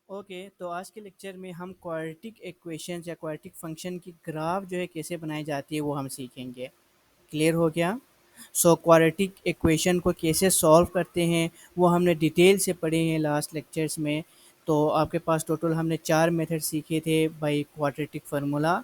Okay, तो आज के लेक्चर में हम क्वाड्रेटिक इक्वेशंस या क्वाड्रेटिक फंक्शन की ग्राफ जो है कैसे बनाई जाती है वो हम सीखेंगे। क्लियर हो गया? सो क्वाड्रेटिक इक्वेशन को कैसे सॉल्व करते हैं वो हमने डिटेल से पढ़े हैं लास्ट लेक्चर्स में। तो आपके पास टोटल हमने 4 मेथड सीखे थे, by quadratic formula,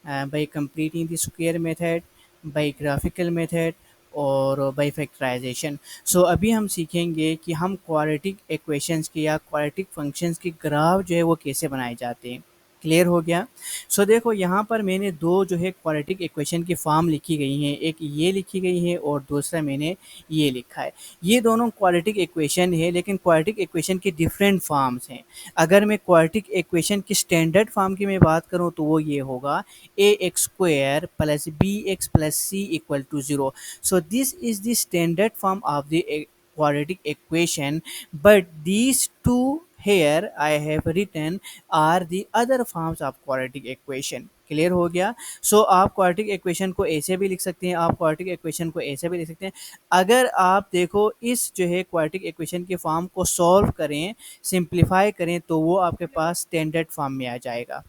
by completing the square method, by graphical method और बाय फैक्टराइजेशन। सो अभी हम सीखेंगे कि हम क्वाड्रेटिक इक्वेशंस की या क्वाड्रेटिक फंक्शंस की ग्राफ जो है वो कैसे बनाए जाते हैं। क्लियर हो गया? सो देखो यहाँ पर मैंने दो जो है क्वाड्रेटिक इक्वेशन की फॉर्म लिखी गई हैं, एक ये लिखी गई है और दूसरा मैंने ये लिखा है। ये दोनों क्वाड्रेटिक इक्वेशन है, लेकिन क्वाड्रेटिक इक्वेशन की डिफरेंट फॉर्म्स हैं। अगर मैं क्वाड्रेटिक इक्वेशन की स्टैंडर्ड फॉर्म की मैं बात करूँ तो वो ये होगा a x square plus b x plus c equal to zero. So this is the standard form of the quadratic equation, but these two here I have written are the other forms of quadratic equation. Clear हो गया? सो आप quadratic equation को ऐसे भी लिख सकते हैं, आप क्वाड्रेटिक इक्वेशन को ऐसे भी लिख सकते हैं। अगर आप देखो इस जो है क्वाड्रेटिक इक्वेशन के फॉर्म को सॉल्व करें, सिंप्लीफाई करें, तो वो आपके पास स्टैंडर्ड फॉर्म में आ जाएगा।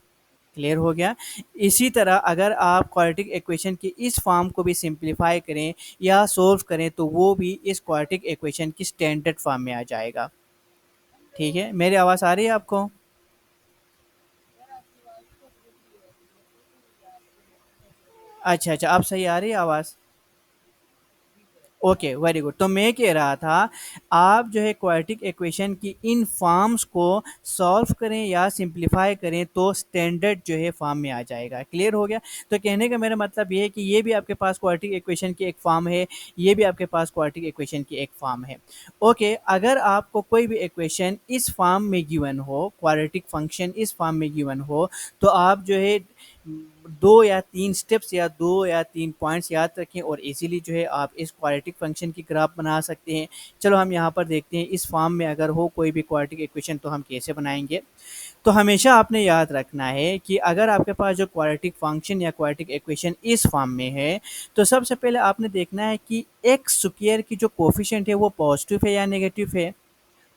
क्लियर हो गया? इसी तरह अगर आप क्वाड्रेटिक इक्वेशन की इस फॉर्म को भी सिंप्लीफाई करें या सोल्व करें तो वो भी इस क्वाड्रेटिक इक्वेशन की स्टैंडर्ड फॉर्म में आ जाएगा। ठीक है, मेरी आवाज़ आ रही है आपको? अच्छा अच्छा, अब सही आ रही है आवाज़? Okay, very good. तो मैं कह रहा था, आप जो है क्वाड्रेटिक इक्वेशन की इन फॉर्म्स को सॉल्व करें या सिंप्लीफाई करें तो स्टैंडर्ड जो है फॉर्म में आ जाएगा। क्लियर हो गया? तो कहने का मेरा मतलब ये है कि ये भी आपके पास क्वाड्रेटिक इक्वेशन की एक फॉर्म है, ये भी आपके पास क्वाड्रेटिक इक्वेशन की एक फॉर्म है। ओके, अगर आपको कोई भी इक्वेशन इस फॉर्म में गिवन हो, क्वाड्रेटिक फंक्शन इस फॉर्म में गिवन हो, तो आप जो है 2 या 3 स्टेप्स या 2 या 3 पॉइंट्स याद रखें और इजीली जो है आप इस क्वाड्रेटिक फंक्शन की ग्राफ बना सकते हैं। चलो हम यहाँ पर देखते हैं इस फॉर्म में अगर हो कोई भी क्वाड्रेटिक इक्वेशन तो हम कैसे बनाएंगे। तो हमेशा आपने याद रखना है कि अगर आपके पास जो क्वाड्रेटिक फंक्शन या क्वाड्रेटिक इक्वेशन इस फॉर्म में है, तो सबसे पहले आपने देखना है कि एक्स स्क्वायर की जो कोफिशिएंट है वो पॉजिटिव है या नेगेटिव है।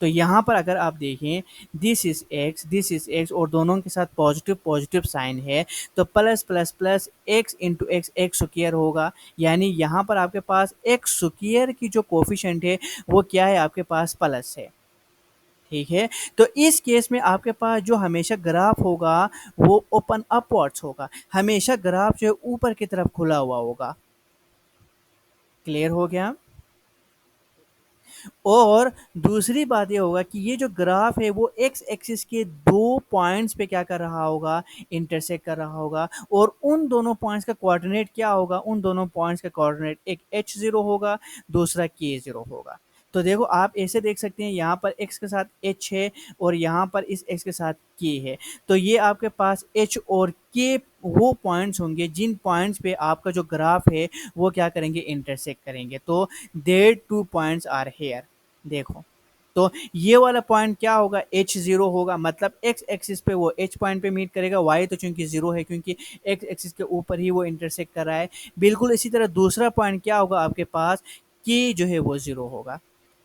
तो यहाँ पर अगर आप देखें, दिस इज एक्स और दोनों के साथ पॉजिटिव पॉजिटिव साइन है, तो plus plus plus x into x x square होगा। यानी यहाँ पर आपके पास एक्स स्क्वायर की जो कोफिशिएंट है वो क्या है, आपके पास प्लस है। ठीक है, तो इस केस में आपके पास जो हमेशा ग्राफ होगा वो ओपन अपवर्ड्स होगा, हमेशा ग्राफ जो है ऊपर की तरफ खुला हुआ होगा। क्लियर हो गया? और दूसरी बात ये होगा कि ये जो ग्राफ है वो एक्स एक्सिस के दो पॉइंट्स पे क्या कर रहा होगा, इंटरसेक्ट कर रहा होगा। और उन दोनों पॉइंट्स का कोऑर्डिनेट क्या होगा, उन दोनों पॉइंट्स का कोऑर्डिनेट एक h0 होगा, दूसरा k0 होगा। तो देखो आप ऐसे देख सकते हैं, यहाँ पर x के साथ h है और यहाँ पर इस x के साथ k है। तो ये आपके पास h और k वो पॉइंट्स होंगे जिन पॉइंट्स पे आपका जो ग्राफ है वो क्या करेंगे, इंटरसेक्ट करेंगे। तो there two points are here. देखो, तो ये वाला पॉइंट क्या होगा, h0 होगा, मतलब x एक्सिस पे वो h पॉइंट पे मीट करेगा, y तो चूंकि 0 है क्योंकि x एक्सिस के ऊपर ही वो इंटरसेक्ट कर रहा है। बिल्कुल इसी तरह दूसरा पॉइंट क्या होगा आपके पास, कि जो है वो 0 होगा।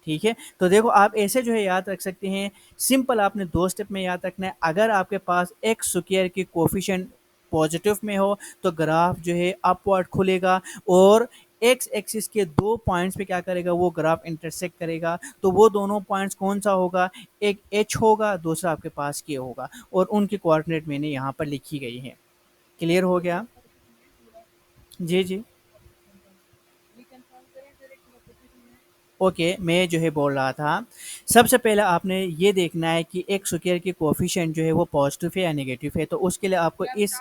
ठीक है, तो देखो आप ऐसे जो है याद रख सकते हैं। सिंपल आपने दो स्टेप में याद रखना है। अगर आपके पास एक्स स्क्वायर की कोफिशिएंट पॉजिटिव में हो तो ग्राफ जो है अपवर्ड खुलेगा, और एक्स एक्सिस के दो पॉइंट्स पे क्या करेगा, वो ग्राफ इंटरसेक्ट करेगा। तो वो दोनों पॉइंट्स कौन सा होगा, एक एच होगा, दूसरा आपके पास के होगा, और उनकी कोऑर्डिनेट मैंने यहाँ पर लिखी गई है। क्लियर हो गया? जी जी। ओके, मैं जो है बोल रहा था, सबसे पहले आपने ये देखना है कि एक स्क्वायर की कोफिशिएंट जो है वो पॉजिटिव है या नेगेटिव है। तो उसके लिए आपको इस,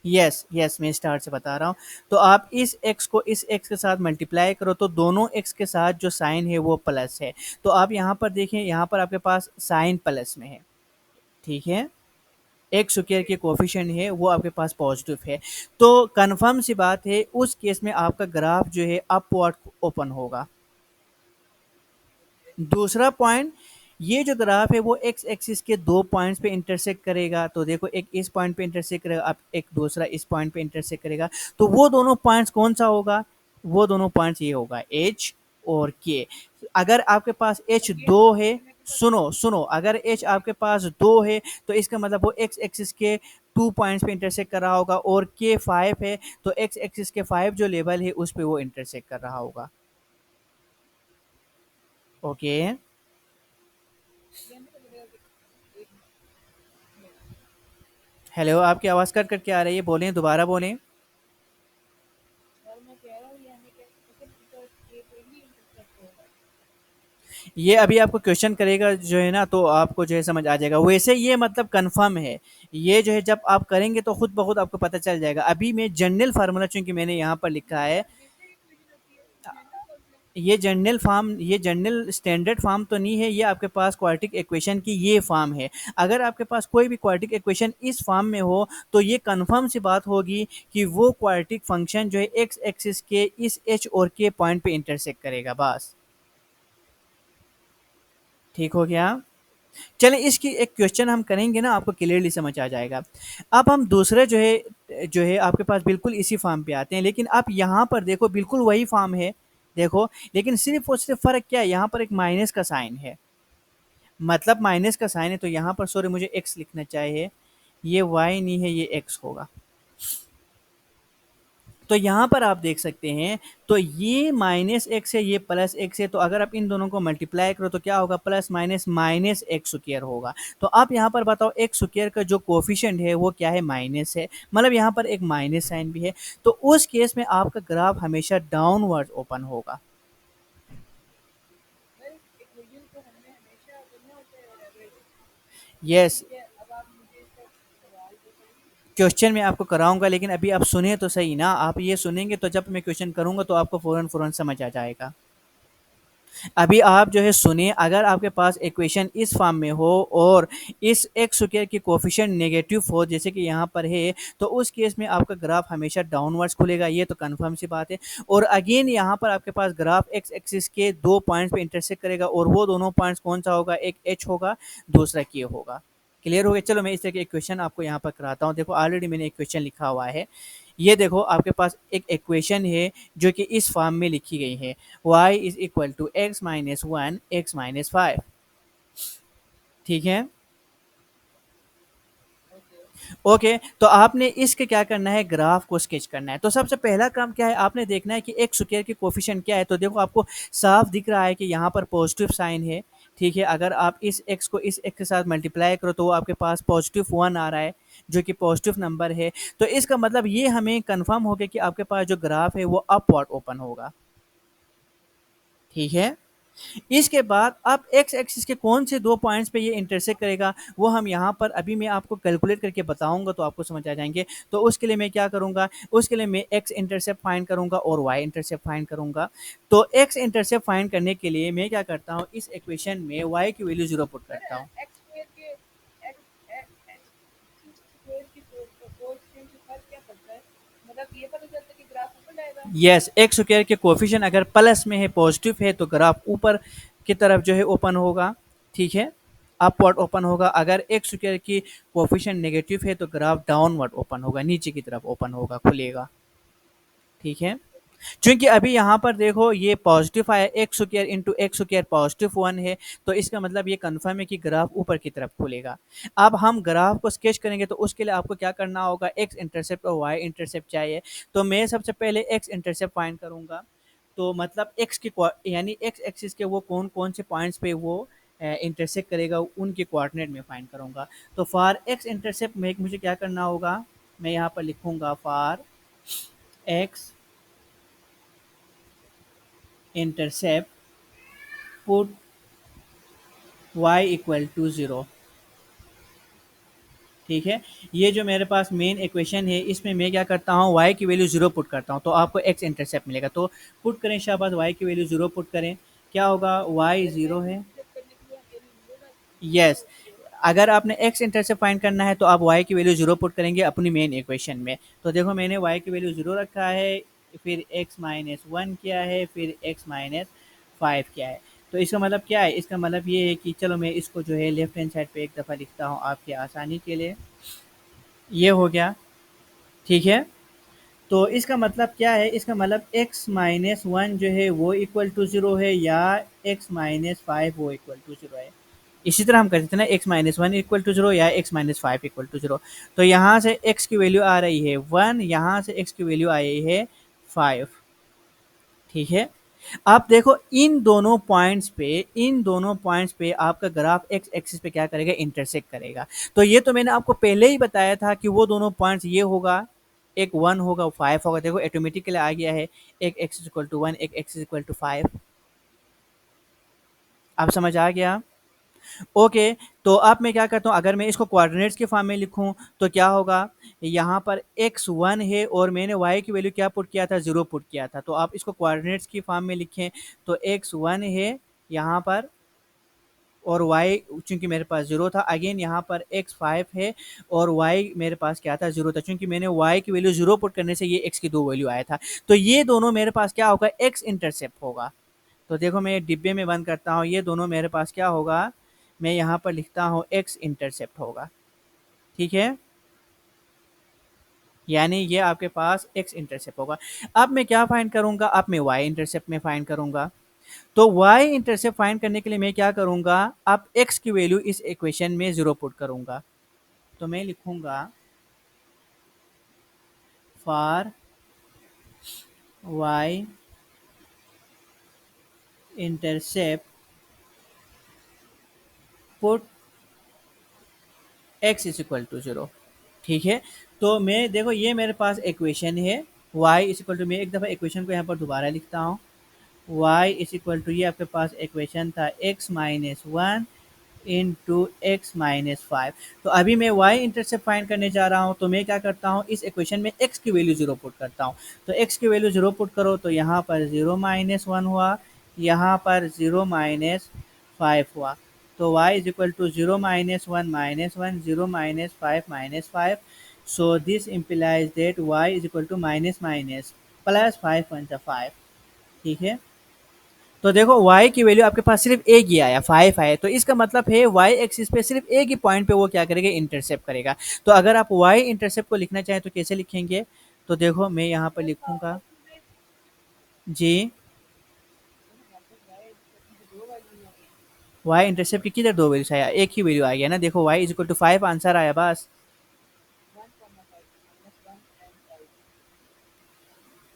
यस यस, मैं स्टार्ट से बता रहा हूँ। तो आप इस x को इस x के साथ मल्टीप्लाई करो तो दोनों x के साथ जो साइन है वो प्लस है। तो आप यहाँ पर देखें, यहाँ पर आपके पास साइन प्लस में है। ठीक है, एक्स स्क्वायर के कोफिशिएंट है वो आपके पास पॉजिटिव है। तो कंफर्म सी बात है, उस केस में आपका ग्राफ जो है अपवर्ड ओपन होगा। दूसरा पॉइंट, ये जो ग्राफ है वो एक्स एक्सिस के दो पॉइंट्स पे इंटरसेक्ट करेगा। तो देखो, एक इस पॉइंट पे इंटरसेक्ट करेगा, अब एक दूसरा इस पॉइंट पे इंटरसेक्ट करेगा। तो वो दोनों पॉइंट्स कौन सा होगा, वो दोनों पॉइंट्स ये होगा, एच और के। अगर आपके पास एच दो है, सुनो सुनो, अगर एच आपके पास दो है तो इसका मतलब वो एक्स एक्सिस के 2 पॉइंट्स पे इंटरसेक्ट कर रहा होगा, और के 5 है तो एक्स एक्सिस के 5 जो लेवल है उस पे वो इंटरसेक्ट कर रहा होगा। ओके। हेलो, आपकी आवाज़ कट कट के आ रही है, बोलें, दोबारा बोलें। ये अभी आपको क्वेश्चन करेगा जो है ना, तो आपको जो है समझ आ जाएगा, वैसे ये मतलब कंफर्म है। ये जो है जब आप करेंगे तो खुद ब खुद आपको पता चल जाएगा। अभी मैं जनरल फार्मूला चूंकि मैंने यहाँ पर लिखा है, ये जनरल स्टैंडर्ड फॉर्म तो नहीं है, ये आपके पास क्वाड्रेटिक इक्वेशन की ये फॉर्म है। अगर आपके पास कोई भी क्वाड्रेटिक इक्वेशन इस फॉर्म में हो तो ये कंफर्म सी बात होगी कि वो क्वाड्रेटिक फंक्शन जो है एक्स एक्सिस के इस एच और के पॉइंट पे इंटरसेक्ट करेगा बस। ठीक हो गया। चलिए इसकी एक क्वेश्चन हम करेंगे ना, आपको क्लियरली समझ आ जाएगा। अब हम दूसरे जो है आपके पास बिल्कुल इसी फॉर्म पे आते हैं, लेकिन आप यहाँ पर देखो बिल्कुल वही फॉर्म है। देखो, लेकिन सिर्फ और सिर्फ फ़र्क क्या है, यहाँ पर एक माइनस का साइन है। मतलब माइनस का साइन है तो यहाँ पर सॉरी मुझे एक्स लिखना चाहिए, ये वाई नहीं है, ये एक्स होगा। तो यहाँ पर आप देख सकते हैं, तो ये माइनस एक्स है, ये प्लस एक्स है, तो अगर आप इन दोनों को मल्टीप्लाई करो तो क्या होगा, plus minus minus x square होगा। तो आप यहाँ पर बताओ एक्स स्क्वायर का जो कोफिशिएंट है वो क्या है, माइनस है, मतलब यहाँ पर एक माइनस साइन भी है। तो उस केस में आपका ग्राफ हमेशा डाउनवर्ड ओपन होगा। यस, क्वेश्चन मैं आपको कराऊंगा, लेकिन अभी आप सुने तो सही ना, आप ये सुनेंगे तो जब मैं क्वेश्चन करूंगा तो आपको फौरन फौरन समझ आ जाएगा। अभी आप जो है सुनिए, अगर आपके पास इक्वेशन इस फॉर्म में हो और इस एक्स स्क्वायर की कोफिशिएंट नेगेटिव हो जैसे कि यहाँ पर है, तो उस केस में आपका ग्राफ हमेशा डाउनवर्ड्स खुलेगा, ये तो कंफर्म सी बात है। और अगेन यहाँ पर आपके पास ग्राफ एक्स एक्सिस के 2 पॉइंट्स पे इंटरसेक्ट करेगा, और वो दोनों पॉइंट्स कौन सा होगा, एक एच होगा, दूसरा के होगा। क्लियर हो गया। चलो मैं इस तरह के एक क्वेश्चन आपको यहाँ पर कराता हूँ। देखो ऑलरेडी मैंने एक क्वेश्चन लिखा हुआ है। ये देखो आपके पास एक इक्वेशन है जो कि इस फॉर्म में लिखी गई है, y is equal to x minus one x minus five. ठीक है। ओके, तो आपने इसके क्या करना है, ग्राफ को स्केच करना है। तो सबसे पहला काम क्या है, आपने देखना है कि एक्स स्क्वायर की कोफिशिएंट क्या है। तो देखो आपको साफ दिख रहा है कि यहाँ पर पॉजिटिव साइन है। ठीक है, अगर आप इस एक्स को इस एक्स के साथ मल्टीप्लाई करो तो वो आपके पास पॉजिटिव वन आ रहा है, जो कि पॉजिटिव नंबर है। तो इसका मतलब ये हमें कंफर्म हो गया कि आपके पास जो ग्राफ है वो अपवर्ड ओपन होगा। ठीक है। इसके बाद आप एक्स एक्सिस के कौन से 2 पॉइंट्स पे ये इंटरसेक्ट करेगा, वो हम यहाँ पर अभी मैं आपको कैलकुलेट करके बताऊंगा तो आपको समझ आ जाएंगे। तो उसके लिए मैं क्या करूँगा, उसके लिए मैं एक्स इंटरसेप्ट फाइंड करूँगा और वाई इंटरसेप्ट फाइंड करूँगा। तो एक्स इंटरसेप्ट फाइंड करने के लिए मैं क्या करता हूँ, इस इक्वेशन में वाई की वैल्यू 0 पुट करता हूँ। यस, एक्स स्क्वायर के कोफिशिएंट अगर प्लस में है, पॉजिटिव है, तो ग्राफ ऊपर की तरफ जो है ओपन होगा। ठीक है, अपवर्ड ओपन होगा। अगर एक्स स्क्वायर की कोफिशिएंट नेगेटिव है तो ग्राफ डाउनवर्ड ओपन होगा, नीचे की तरफ ओपन होगा, खुलेगा। ठीक है। क्योंकि अभी यहाँ पर देखो ये पॉजिटिव आया, x square into x square positive one है, तो इसका मतलब ये कंफर्म है कि ग्राफ ऊपर की तरफ खुलेगा। अब हम ग्राफ को स्केच करेंगे तो उसके लिए आपको क्या करना होगा, एक्स इंटरसेप्ट और वाई इंटरसेप्ट चाहिए। तो मैं सबसे पहले एक्स इंटरसेप्ट फाइंड करूंगा। तो मतलब एक्स की यानी एक्स एक्सिस के वो कौन कौन से पॉइंट्स पे वो इंटरसेक्ट करेगा, उनके कोऑर्डिनेट में फाइंड करूंगा। तो फॉर एक्स इंटरसेप्ट में मुझे क्या करना होगा, मैं यहाँ पर लिखूंगा for x intercept put y equal to zero. ठीक है, ये जो मेरे पास मेन इक्वेशन है इसमें मैं क्या करता हूँ, y की वैल्यू 0 पुट करता हूँ तो आपको x इंटरसेप्ट मिलेगा। तो पुट करें शाबाश, y की वैल्यू 0 पुट करें, क्या होगा, y 0 है। यस, अगर आपने x इंटरसेप्ट फाइंड करना है तो आप y की वैल्यू 0 पुट करेंगे अपनी मेन इक्वेशन में। तो देखो मैंने y की वैल्यू 0 रखा है, फिर x माइनस वन क्या है, फिर x माइनस फाइव क्या है। तो इसका मतलब क्या है, इसका मतलब ये है कि चलो मैं इसको जो है लेफ्ट हैंड साइड पे एक दफ़ा लिखता हूँ आपकी आसानी के लिए। ये हो गया। ठीक है। तो इसका मतलब क्या है, इसका मतलब x माइनस वन जो है वो इक्वल टू ज़ीरो है, या x माइनस फाइव वो इक्वल टू ज़ीरो है। इसी तरह हम करते थे ना, x minus one equal to zero या x minus five equal to zero. तो यहाँ से x की वैल्यू आ रही है वन, यहाँ से x की वैल्यू आई है फाइव। ठीक है। आप देखो इन दोनों पॉइंट्स पे आपका ग्राफ एक्स एक्सिस पे क्या करेगा, इंटरसेक्ट करेगा। तो ये तो मैंने आपको पहले ही बताया था कि वो दोनों पॉइंट्स ये होगा, एक वन होगा फाइव होगा। देखो ऑटोमेटिकली आ गया है, एक एक्स इक्वल टू वन, एक एक्स इक्वल टू फाइव। आप समझ आ गया। ओके। तो अब मैं क्या करता हूँ, अगर मैं इसको कोऑर्डिनेट्स के फॉर्म में लिखूँ तो क्या होगा, यहाँ पर एक्स वन है और मैंने वाई की वैल्यू क्या पुट किया था, ज़ीरो पुट किया था। तो आप इसको कोऑर्डिनेट्स की फॉर्म में लिखें तो एक्स वन है यहाँ पर, और y चूँकि मेरे पास ज़ीरो था, अगेन यहाँ पर x 5 है और y मेरे पास क्या था, ज़ीरो था। चूँकि मैंने y की वैल्यू ज़ीरो पुट करने से ये x की 2 वैल्यू आया था। तो ये दोनों मेरे पास क्या होगा, x इंटरसेप्ट होगा। तो देखो मैं डिब्बे में बंद करता हूँ, ये दोनों मेरे पास क्या होगा, मैं यहाँ पर लिखता हूँ x इंटरसेप्ट होगा। ठीक है? यानी ये आपके पास x इंटरसेप्ट होगा। अब मैं क्या फाइंड करूँगा, अब मैं y इंटरसेप्ट में फाइंड करूँगा। तो y इंटरसेप्ट फाइंड करने के लिए मैं क्या करूँगा, अब x की वैल्यू इस इक्वेशन में 0 पुट करूँगा। तो मैं लिखूँगा for y intercept put x is equal to 0। ठीक है। तो मैं देखो ये मेरे पास इक्वेशन है, y इज इक्वल टू, मैं एक दफ़ा इक्वेशन को यहाँ पर दोबारा लिखता हूँ। y इज इक्वल टू, ये आपके पास इक्वेशन था x minus one into x minus five. तो अभी मैं वाई इंटरसेप्ट फाइंड करने जा रहा हूँ, तो मैं क्या करता हूँ, इस इक्वेशन में एक्स की वैल्यू जीरो पुट करता हूँ। तो एक्स की वैल्यू जीरो पुट करो तो यहाँ पर जीरो माइनस वन हुआ, यहाँ पर जीरो माइनस फाइव हुआ। तो y is equal to zero minus one, zero minus five. So this implies that y is equal to minus minus plus five one जा फाइव। ठीक है। तो देखो y की वैल्यू आपके पास सिर्फ एक ही आया, फाइव आया। तो इसका मतलब है y एक्सिस पे सिर्फ एक ही पॉइंट पे वो क्या करेगा, इंटरसेप्ट करेगा। तो अगर आप y इंटरसेप्ट को लिखना चाहें तो कैसे लिखेंगे, तो देखो मैं यहाँ पर लिखूंगा जी, y इंटरसेप्ट की किधर दो वैल्यूज आया, एक ही वैल्यू आ गया ना। देखो y is equal to five answer आया बस।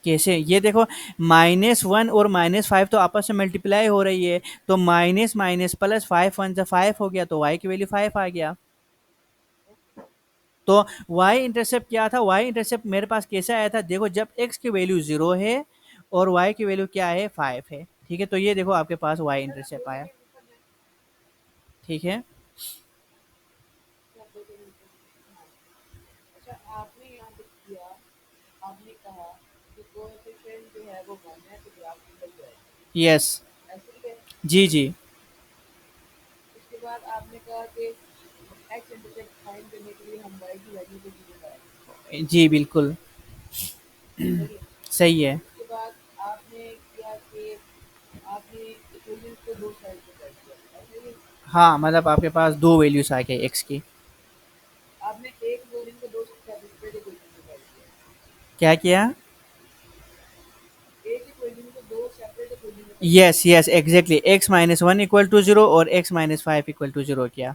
कैसे, ये देखो माइनस वन और माइनस फाइव तो आपस में मल्टीप्लाई हो रही है। तो minus minus plus five one जा फाइव हो गया, तो y की वैल्यू फाइव आ गया। तो y इंटरसेप्ट क्या था, y इंटरसेप्ट मेरे पास कैसे आया था, देखो जब x की वैल्यू जीरो है और y की वैल्यू क्या है, फाइव है। ठीक है। तो ये देखो आपके पास y इंटरसेप्ट आया। ठीक है। यस। जी जी। जी बिल्कुल। सही है। हाँ मतलब आपके पास दो वैल्यूज आ गए x की। क्या किया, yes yes exactly, x minus one equal to zero और x minus five equal to zero किया।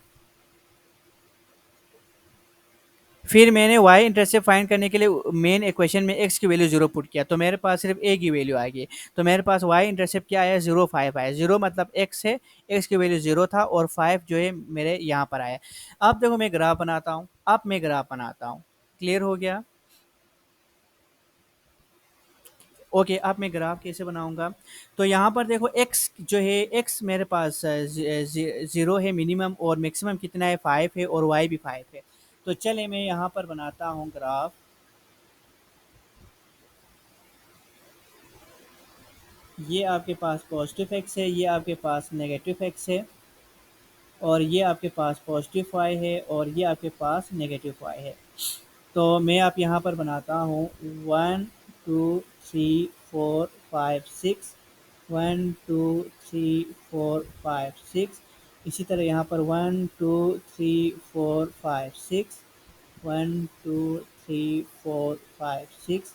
फिर मैंने y इंटरसेप्ट फाइंड करने के लिए मेन इक्वेशन में x की वैल्यू जीरो पुट किया, तो मेरे पास सिर्फ एक ही वैल्यू आ गई। तो मेरे पास y इंटरसेप्ट क्या आया, जीरो फाइव आया। जीरो मतलब x है, x की वैल्यू जीरो था और फाइव जो है मेरे यहाँ पर आया। अब देखो मैं ग्राफ बनाता हूँ, अब मैं ग्राफ बनाता हूँ। क्लियर हो गया। ओके। अब मैं ग्राफ कैसे बनाऊंगा, तो यहाँ पर देखो x जो है, x मेरे पास ज़ीरो है मिनिमम, और मैक्सिमम कितना है, फाइव है, और y भी फाइव है। तो चले मैं यहाँ पर बनाता हूँ ग्राफ। ये आपके पास पॉजिटिव एक्स है, ये आपके पास नेगेटिव एक्स है, और ये आपके पास पॉजिटिव वाई है, और ये आपके पास नेगेटिव वाई है। तो मैं आप यहाँ पर बनाता हूँ one two three four five six, one two three four five six. इसी तरह यहाँ पर one two three four five six, one two three four five six.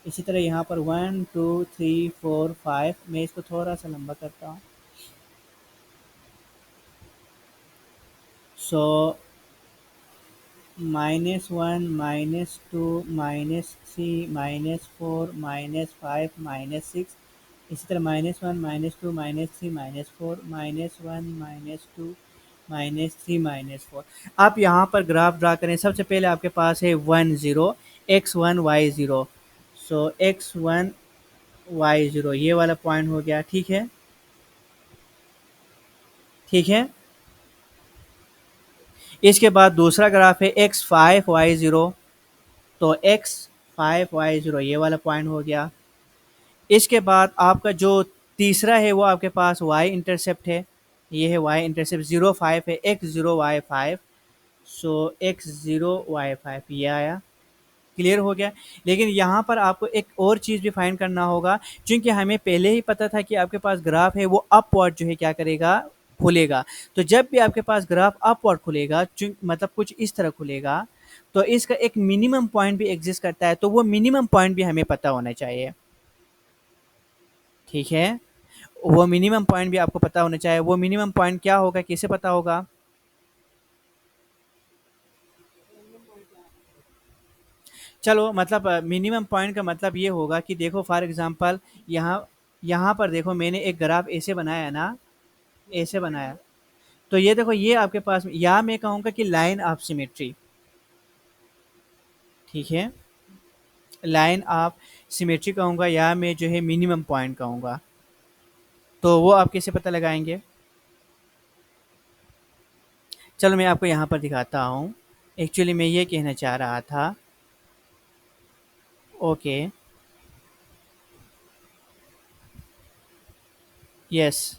इसी तरह यहाँ पर 1 2 3 4 5, मैं इसको थोड़ा सा लंबा करता हूँ। सो -1 -2 -3 -4 -5 -6, इसी तरह -1 -2 -3 -4 -1 -2 -3 -4। आप यहाँ पर ग्राफ ड्रा करें। सबसे पहले आपके पास है 1 0 x1 y0। सो x1 y0 ये वाला पॉइंट हो गया, ठीक है। ठीक है, इसके बाद दूसरा ग्राफ है x5 y0। तो x5 y0 ये वाला पॉइंट हो गया। इसके बाद आपका जो तीसरा है वो आपके पास y इंटरसेप्ट है। ये है y इंटरसेप्ट 0 5 है, x0 y5। सो x0 y5 ये आया। क्लियर हो गया। लेकिन यहाँ पर आपको एक और चीज़ भी फाइंड करना होगा, क्योंकि हमें पहले ही पता था कि आपके पास ग्राफ है वो अपवर्ड जो है क्या करेगा, खुलेगा। तो जब भी आपके पास ग्राफ अपवर्ड खुलेगा, मतलब कुछ इस तरह खुलेगा, तो इसका एक मिनिमम पॉइंट भी एग्जिस्ट करता है। तो वो मिनिमम पॉइंट भी हमें पता होना चाहिए। ठीक है, वो मिनिमम पॉइंट भी आपको पता होना चाहिए। वो मिनिमम पॉइंट क्या होगा, कैसे पता होगा? चलो, मतलब मिनिमम पॉइंट का मतलब ये होगा कि देखो फॉर एग्जांपल यहाँ यहाँ पर देखो मैंने एक ग्राफ ऐसे बनाया ना, ऐसे बनाया। तो ये देखो ये आपके पास, या मैं कहूँगा कि लाइन ऑफ सिमेट्री। ठीक है, लाइन ऑफ सिमेट्री कहूँगा, या मैं जो है मिनिमम पॉइंट कहूँगा। तो वो आप कैसे पता लगाएंगे? चलो मैं आपको यहाँ पर दिखाता हूँ। एक्चुअली मैं ये कहना चाह रहा था। ओके। यस।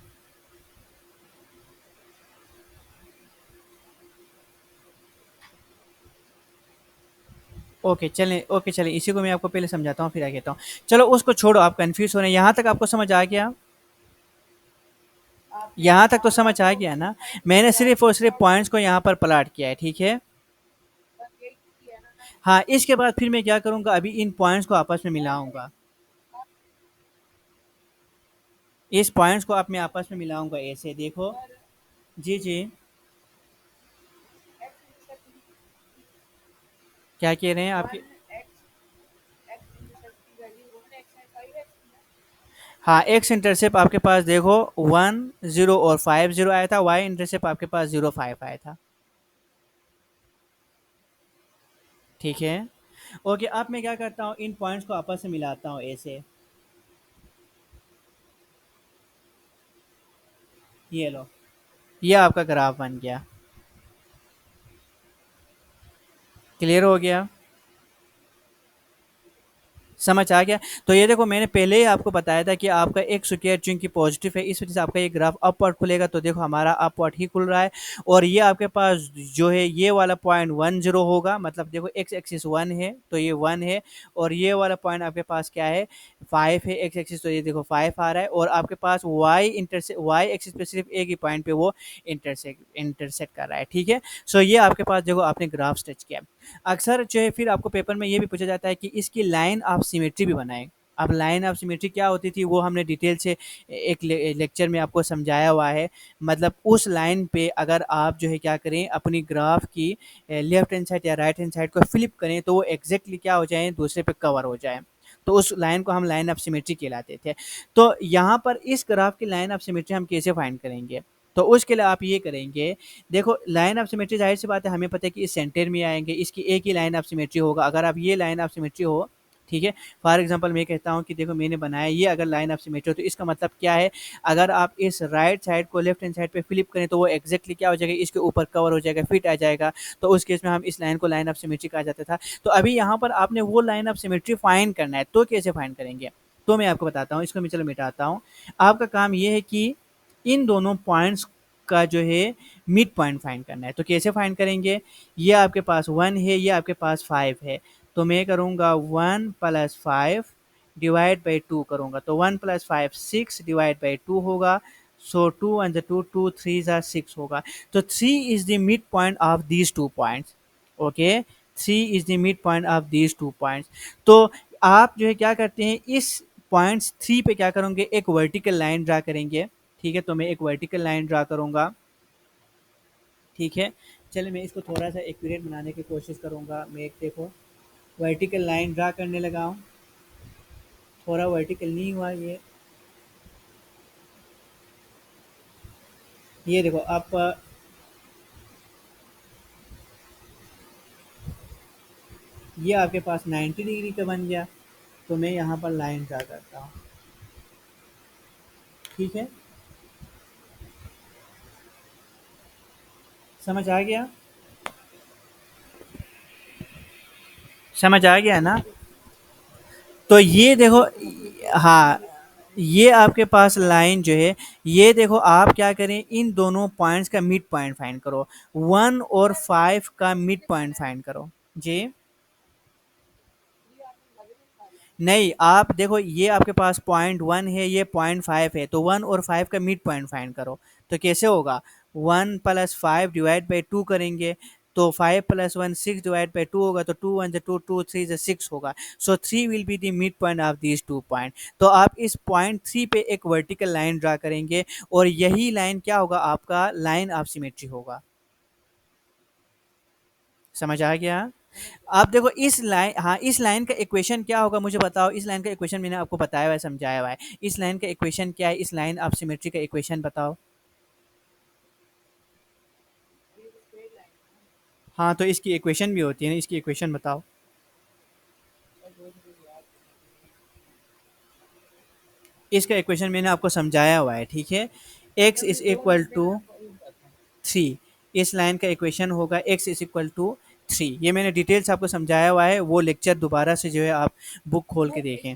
ओके चलें, इसी को मैं आपको पहले समझाता हूँ फिर आगे कहता हूँ। चलो उसको छोड़ो, आप कंफ्यूज हो रहे हैं। यहाँ तक आपको समझ आ गया? यहाँ तक तो समझ आ गया ना? मैंने सिर्फ और सिर्फ पॉइंट्स को यहाँ पर प्लाट किया है, ठीक है। हाँ, इसके बाद फिर मैं क्या करूँगा, अभी इन पॉइंट्स को आपस में मिलाऊंगा। इस पॉइंट्स को आप मैं आपस में मिलाऊंगा ऐसे, देखो। जी जी, क्या कह रहे हैं आपके? हाँ, एक्स इंटरसेप्ट आपके पास देखो 1 0 और 5 0 आया था। वाई इंटरसेप्ट आपके पास 0 5 आया था। ठीक है। ओके, अब मैं क्या करता हूँ, इन पॉइंट्स को आपस में मिलाता हूँ ऐसे। ये लो, ये आपका ग्राफ बन गया। क्लियर हो गया? समझ आ गया? तो ये देखो मैंने पहले ही आपको बताया था कि आपका एक स्क्वायर चूंकि पॉजिटिव है, इस वजह से आपका ये ग्राफ अपवर्ड खुलेगा। तो देखो हमारा अपवर्ड ही खुल रहा है। और ये आपके पास जो है ये वाला पॉइंट 1 0 होगा, मतलब देखो एक्स एक्सिस 1 है तो ये 1 है। और ये वाला पॉइंट आपके पास क्या है, 5 है एक्स एक्सिस, तो ये देखो 5 आ रहा है। और आपके पास वाई एक्सिस पे सिर्फ एक ही पॉइंट पे वो इंटरसेक्ट कर रहा है। ठीक है। सो ये आपके पास देखो आपने ग्राफ स्ट्रेच किया। अक्सर जो है फिर आपको पेपर में ये भी पूछा जाता है कि इसकी लाइन ऑफ सिमेट्री भी बनाएं। अब लाइन ऑफ सिमेट्री क्या होती थी वो हमने डिटेल से एक लेक्चर में आपको समझाया हुआ है। मतलब उस लाइन पे अगर आप जो है क्या करें, अपनी ग्राफ की लेफ्ट हैंड साइड या राइट हैंड साइड को फ्लिप करें तो वो एग्जैक्टली क्या हो जाए, दूसरे पे कवर हो जाए। तो उस लाइन को हम लाइन ऑफ सिमेट्री कहलाते थे। तो यहाँ पर इस ग्राफ की लाइन ऑफ सिमेट्री हम कैसे फाइंड करेंगे? तो उसके लिए आप ये करेंगे, देखो लाइन ऑफ सिमेट्री ज़ाहिर सी बात है, हमें पता है कि इस सेंटर में आएँगे, इसकी एक ही लाइन ऑफ सिमेट्री होगा। अगर आप ये लाइन ऑफ सिमेट्री हो, ठीक है? फॉर एग्ज़ाम्पल मैं कहता हूँ कि देखो मैंने बनाया ये, अगर लाइन ऑफ सिमेट्री हो तो इसका मतलब क्या है, अगर आप इस राइट साइड को लेफ्ट हैंड साइड पे फ्लिप करें तो वो एग्ज़ैक्टली क्या हो जाएगा, इसके ऊपर कवर हो जाएगा, फिट आ जाएगा। तो उस केस में हम इस लाइन को लाइन ऑफ सिमेट्री कहा जाता था। तो अभी यहाँ पर आपने वो लाइन ऑफ सिमेट्री फाइंड करना है, तो कैसे फाइंड करेंगे? तो मैं आपको बताता हूँ, इसको मैं चलो मिटाता हूँ। आपका काम ये है कि इन दोनों पॉइंट्स का जो है मिड पॉइंट फाइंड करना है। तो कैसे फाइंड करेंगे? ये आपके पास 1 है, ये आपके पास 5 है। तो मैं करूँगा 1 + 5 डिवाइड बाई 2 करूँगा। तो 1 + 5 6 डिवाइड बाई 2 होगा। सो 2 1 ज़ा 2, 2 3 ज़ा 6 होगा। तो 3 is the mid point of these 2 points. Okay, 3 is the mid point of these 2 points. तो आप जो है क्या करते हैं, इस पॉइंट्स 3 पे क्या करोगे, एक वर्टिकल लाइन ड्रा करेंगे। ठीक है, तो मैं एक वर्टिकल लाइन ड्रा करूँगा। ठीक है, चलिए मैं इसको थोड़ा-सा एक्यूरेट बनाने की कोशिश करूँगा। मैं एक देखो वर्टिकल लाइन ड्रा करने लगा हूँ, थोड़ा वर्टिकल नहीं हुआ ये। ये देखो आप ये आपके पास 90 डिग्री का बन गया, तो मैं यहाँ पर लाइन ड्रा करता हूँ। ठीक है, समझ आ गया? समझ आ गया ना? तो ये देखो, हाँ, ये आपके पास लाइन जो है, ये देखो आप क्या करें, इन दोनों पॉइंट्स का मिड पॉइंट फाइंड करो। 1 और 5 का मिड पॉइंट फाइंड करो। जी। नहीं, आप देखो ये आपके पास पॉइंट 1 है, ये पॉइंट 5 है, तो 1 और 5 का मिड पॉइंट फाइंड करो। तो कैसे होगा? 1 प्लस 5 डिवाइड बाई 2 करेंगे, तो 5 प्लस 1 6 डिवाइड बाई 2 होगा, तो 2 1 जा 2, 2 3 जा 6 होगा। सो 3 will be the mid point of these 2 point. तो आप इस पॉइंट 3 पे एक वर्टिकल लाइन ड्रा करेंगे, और यही लाइन क्या होगा, आपका लाइन ऑफ सिमेट्री होगा। समझ आ गया? आप देखो इस लाइन, हाँ, इस लाइन का इक्वेशन क्या होगा मुझे बताओ। इस लाइन का इक्वेशन मैंने आपको बताया हुआ है, समझाया हुआ है। इस लाइन का इक्वेशन क्या है? इस लाइन ऑफ सिमेट्री का इक्वेशन बताओ। हाँ, तो इसकी इक्वेशन भी होती है ना, इसकी इक्वेशन बताओ। इसका इक्वेशन मैंने आपको समझाया हुआ है, ठीक है। X is equal to 3। इस लाइन का इक्वेशन होगा एक्स इज इक्वल टू 3। ये मैंने डिटेल्स आपको समझाया हुआ है, वो लेक्चर दोबारा से जो है आप बुक खोल के देखें।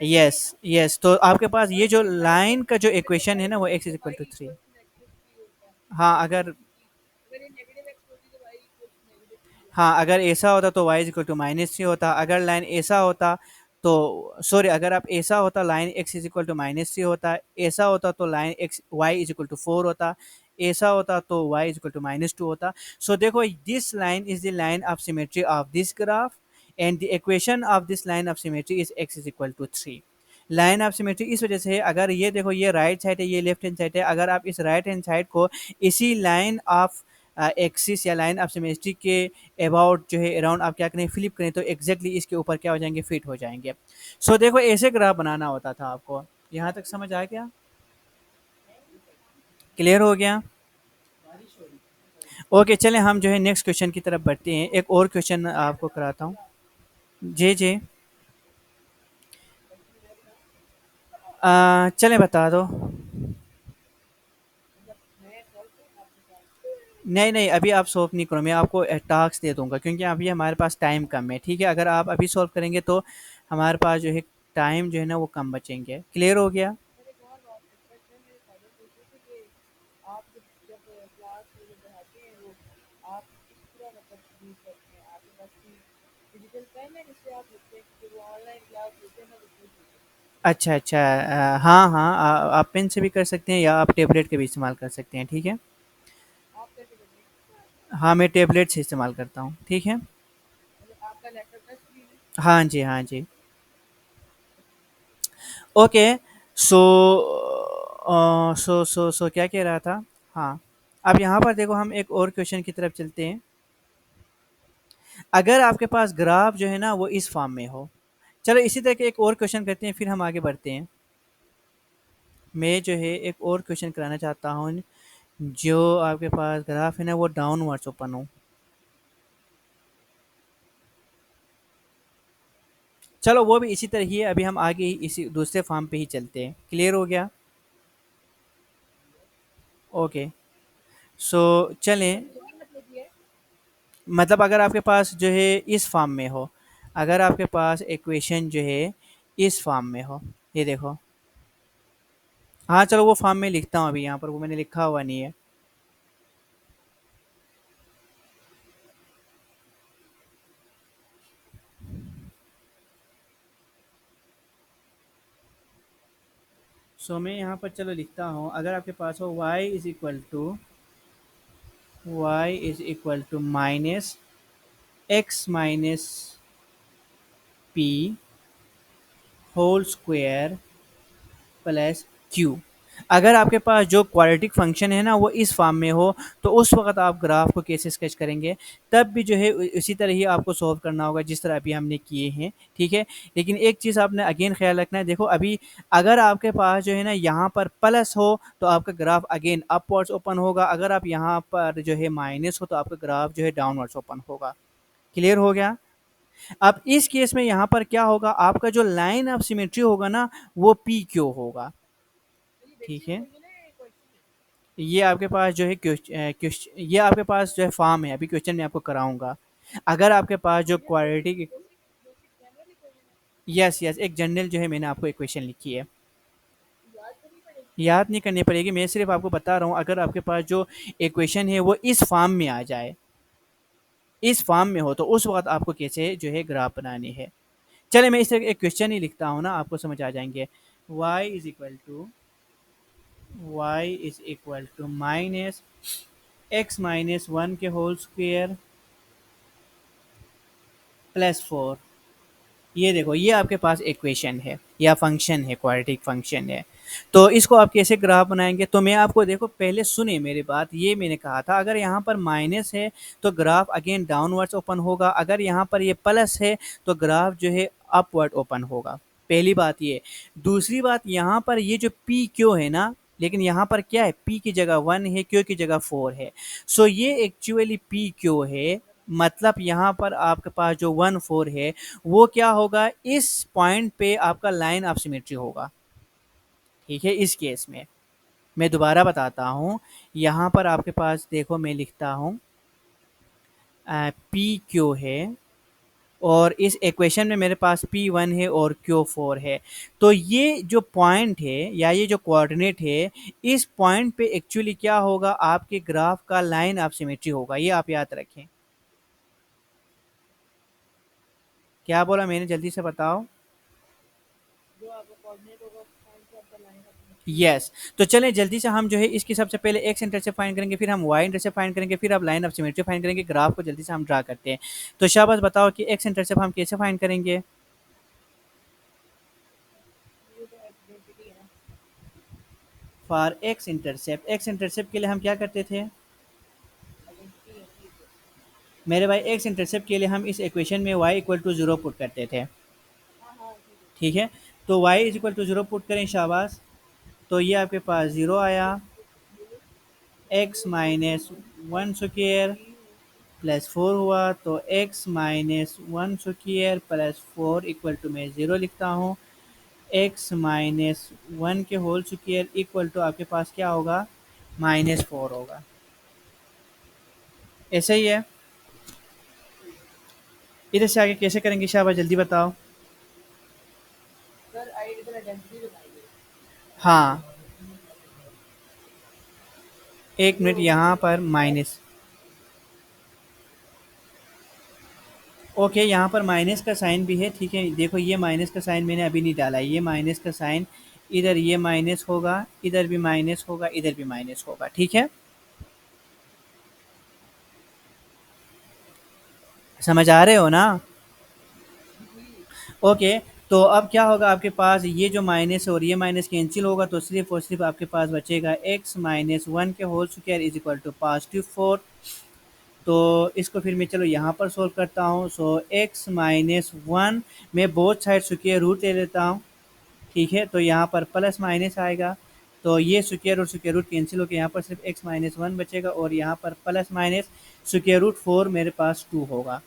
यस, यस, तो आपके पास ये जो लाइन का जो इक्वेशन है ना, वो एक्स इज इक्वल टू 3। हाँ, अगर, हाँ, अगर ऐसा होता तो y इक्वल टू -3 होता। अगर लाइन ऐसा होता तो, सॉरी, अगर आप ऐसा होता line x is equal to -3 होता। ऐसा होता तो line x y is equal to 4 होता। ऐसा होता तो y इज इक्वल टू -2 होता। सो देखो, this line is the line of symmetry of this graph, and the equation of this line of symmetry is x is equal to 3। Line of symmetry इस वजह से है, अगर ये देखो ये राइट साइड है, ये लेफ्ट हैंड साइड है, अगर आप इस राइट हैंड साइड को इसी लाइन ऑफ एक्सिस या लाइन ऑफ सिमेट्री के अबाउट जो है अराउंड आप क्या करें, फ्लिप करें, तो एग्जैक्टली इसके ऊपर क्या हो जाएंगे, फिट हो जाएंगे। सो देखो ऐसे ग्राफ बनाना होता था आपको। यहाँ तक समझ आ गया? क्लियर हो गया? ओके, चलें हम जो है नेक्स्ट क्वेश्चन की तरफ बढ़ते हैं। एक और क्वेश्चन आपको कराता हूँ। जी जी। चलें बता दो। नहीं नहीं, अभी आप सॉल्व नहीं करो, मैं आपको टास्क दे दूंगा, क्योंकि अभी हमारे पास टाइम कम है। ठीक है, अगर आप अभी सॉल्व करेंगे तो हमारे पास जो है टाइम जो है ना वो कम बचेंगे। क्लियर हो गया? अच्छा अच्छा, हाँ हाँ, आप पेन से भी कर सकते हैं, या आप टैबलेट का भी इस्तेमाल कर सकते हैं। ठीक है, हाँ, मैं टैबलेट से इस्तेमाल करता हूँ। ठीक है, हाँ जी, हाँ जी। ओके, सो सो क्या कह रहा था? हाँ, अब यहाँ पर देखो हम एक और क्वेश्चन की तरफ चलते हैं। अगर आपके पास ग्राफ जो है ना वो इस फॉर्म में हो, चलो इसी तरह के एक और क्वेश्चन करते हैं, फिर हम आगे बढ़ते हैं। मैं जो है एक और क्वेश्चन कराना चाहता हूँ, जो आपके पास ग्राफ है ना वो डाउनवर्ड्स ओपन हो। चलो वो भी इसी तरह ही है, अभी हम आगे ही इसी दूसरे फॉर्म पे ही चलते हैं। क्लियर हो गया? ओके, सो चलें, मतलब अगर आपके पास जो है इस फॉर्म में हो, अगर आपके पास इक्वेशन जो है इस फॉर्म में हो, ये देखो। हाँ, चलो वो फॉर्म में लिखता हूँ अभी, यहाँ पर वो मैंने लिखा हुआ नहीं है। सो मैं यहाँ पर चलो लिखता हूँ, अगर आपके पास हो y is equal to minus x minus P whole square plus Q. अगर आपके पास जो क्वाड्रेटिक फंक्शन है ना वो इस फॉर्म में हो तो उस वक्त आप ग्राफ को कैसे स्केच करेंगे, तब भी जो है इसी तरह ही आपको सॉल्व करना होगा जिस तरह अभी हमने किए हैं, ठीक है। लेकिन एक चीज़ आपने अगेन ख्याल रखना है, देखो अभी अगर आपके पास जो है ना यहाँ पर प्लस हो तो आपका ग्राफ अगेन अपवर्ड्स ओपन होगा, अगर आप यहाँ पर जो है माइनस हो तो आपका ग्राफ जो है डाउनवर्ड्स ओपन होगा। क्लियर हो गया। अब इस केस में यहाँ पर क्या होगा, आपका जो लाइन ऑफ सिमेट्री होगा ना वो पी क्यू होगा, ठीक है। ये आपके पास जो है क्वेश्चन, ये आपके पास जो है फॉर्म है, अभी क्वेश्चन मैं आपको कराऊंगा। अगर आपके पास जो क्वाड्रेटिक, यस यस, एक जनरल जो है मैंने आपको इक्वेशन लिखी है, याद नहीं करनी पड़ेगी, मैं सिर्फ आपको बता रहा हूँ। अगर आपके पास जो इक्वेशन है वो इस फॉर्म में आ जाए, इस फॉर्म में हो तो उस वक्त आपको कैसे जो है ग्राफ बनानी है। चले मैं इस तरह एक क्वेश्चन ही लिखता हूँ ना, आपको समझ आ जाएंगे। y is equal to minus x minus one के होल स्क्वेयर प्लस फोर। ये देखो ये आपके पास इक्वेशन है या फंक्शन है, क्वाड्रेटिक फंक्शन है। तो इसको आप कैसे ग्राफ बनाएंगे, तो मैं आपको, देखो पहले सुने मेरी बात, ये मैंने कहा था अगर यहाँ पर माइनस है तो ग्राफ अगेन डाउनवर्ड्स ओपन होगा, अगर यहाँ पर ये प्लस है तो ग्राफ जो है अपवर्ड ओपन होगा। पहली बात ये। दूसरी बात, यहाँ पर ये जो पी क्यू है ना, लेकिन यहाँ पर क्या है, पी की जगह वन है, क्यू की जगह फोर है। सो ये एक्चुअली पी क्यू है, मतलब यहाँ पर आपके पास जो वन फोर है वो क्या होगा, इस पॉइंट पे आपका लाइन ऑफ सिमेट्री होगा, ठीक है। इस केस में मैं दोबारा बताता हूँ, यहाँ पर आपके पास देखो मैं लिखता हूँ पी क्यू है, और इस इक्वेशन में मेरे पास पी वन है और क्यू फोर है। तो ये जो पॉइंट है या ये जो कोऑर्डिनेट है, इस पॉइंट पे एक्चुअली क्या होगा, आपके ग्राफ का लाइन ऑफ सिमेट्री होगा, ये आप याद रखें। क्या बोला मैंने, जल्दी से बताओ। यस। तो चलें जल्दी से हम जो है इसकी सबसे पहले एक्स इंटरसेप्ट फाइंड करेंगे, फिर हम वाई इंटरसेप्ट फाइंड करेंगे, फिर आप लाइन ऑफ सिमेट्री फाइंड करेंगे। ग्राफ को जल्दी से हम ड्रा करते हैं। तो शाबाश बताओ कि एक्स इंटरसेप्ट हम कैसे फाइंड करेंगे। फॉर एक्स इंटरसेप्ट के लिए हम क्या करते थे मेरे भाई, एक्स इंटरसेप्ट के लिए हम इस इक्वेशन में y equal to zero put करते थे, ठीक है। तो y is equal to zero put करें, शाबाश। तो ये आपके पास ज़ीरो आया, x minus one square plus four हुआ, तो x minus one square plus four equal to मैं ज़ीरो लिखता हूँ। एक्स माइनस वन के होल स्क्वेयर इक्वल टू आपके पास क्या होगा, माइनस फोर होगा। ऐसे ही है। इधर से आगे कैसे करेंगे शाबाश, जल्दी बताओ। हाँ, एक मिनट, यहाँ पर माइनस, ओके, यहाँ पर माइनस का साइन भी है, ठीक है। देखो ये माइनस का साइन मैंने अभी नहीं डाला, ये माइनस का साइन, इधर ये माइनस होगा, इधर भी माइनस होगा, इधर भी माइनस होगा, ठीक है। समझ आ रहे हो ना। ओके। तो अब क्या होगा, आपके पास ये जो माइनस और ये माइनस कैंसिल होगा, तो सिर्फ और सिर्फ आपके पास बचेगा एक्स माइनस वन के whole square is equal to positive four. तो इसको फिर मैं चलो यहाँ पर सोल्व करता हूँ। सो एक्स माइनस वन, मैं बोथ साइड स्क्वायर रूट ले लेता हूँ, ठीक है। तो यहाँ पर प्लस माइनस आएगा, तो ये स्क्वायर और स्क्वायर रूट कैंसिल होकर यहाँ पर सिर्फ एक्स माइनस वन बचेगा, और यहाँ पर plus minus square root four मेरे पास टू होगा।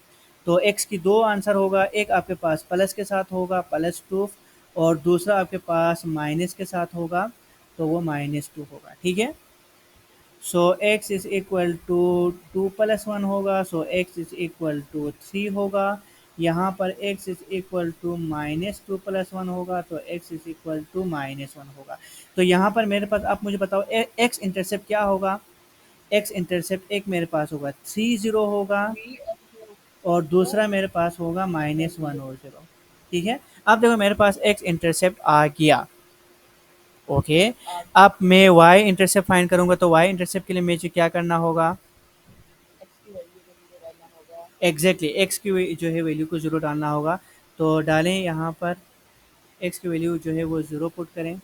तो एक्स की दो आंसर होगा, एक आपके पास प्लस के साथ होगा प्लस टू, और दूसरा आपके पास माइनस के साथ होगा, तो वो माइनस टू होगा, ठीक है। So x is equal to two plus one होगा, so x is equal to three होगा। यहाँ पर x is equal to minus two plus one होगा, तो x is equal to minus one होगा। तो यहाँ पर मेरे पास, आप मुझे बताओ x इंटरसेप्ट क्या होगा। x इंटरसेप्ट एक मेरे पास होगा थ्री जीरो होगा, और दूसरा मेरे पास होगा माइनस वन और जीरो, ठीक है। अब देखो मेरे पास x इंटरसेप्ट आ गया, ओके। अब मैं y इंटरसेप्ट फाइंड करूंगा, तो y इंटरसेप्ट के लिए मुझे क्या करना होगा, एग्जैक्टली x की जो है वैल्यू को जीरो डालना होगा। तो डालें यहाँ पर x की वैल्यू जो है वो 0 पुट करें।